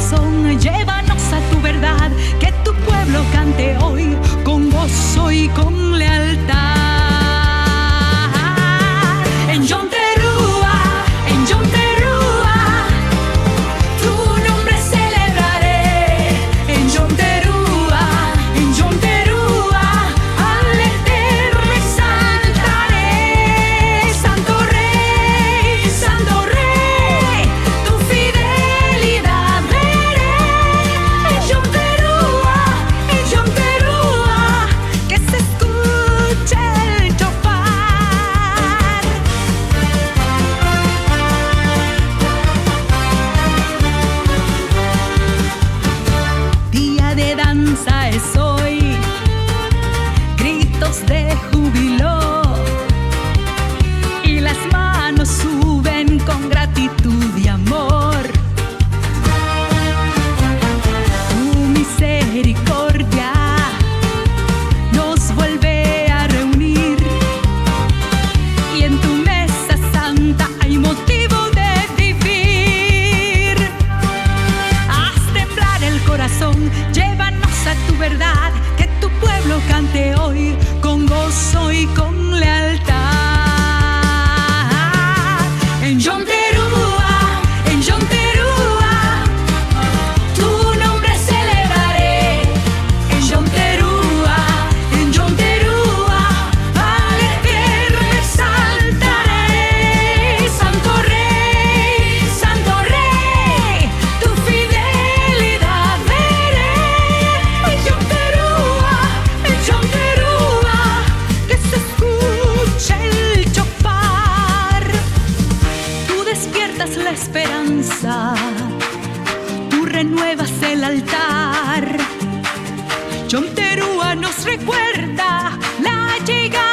corazón, llévanos a tu verdad, que tu pueblo cante hoy con gozo y con lealtad. En Yom Teruah, en Yom Teruah, tu nombre celebraré. En Yom Teruah, en Yom Teruah, al Eterno exaltaré. Santo Rey, tu fidelidad veré. En Yom Teruah, que se escuche el shofar. Día de danza es hoy, gritos de júbilo, y las manos suben con gratitud y amor. Tu misericordia nos vuelve a reunir, y en tu mesa santa hay motivo de vivir. Haz temblar el corazón, llévanos a tu verdad, que tu pueblo cante hoy con gozo y con lealtad. En Yom Teruah, en Yom Teruah, tu nombre celebraré. En Yom Teruah, en Yom Teruah, al Eterno exaltaré. Santo Rey, tu fidelidad veré. En Yom Teruah, que se escuche el shofar. Tú despiertas la esperanza, tú renuevas el altar. Yom Teruah nos recuerda la llegada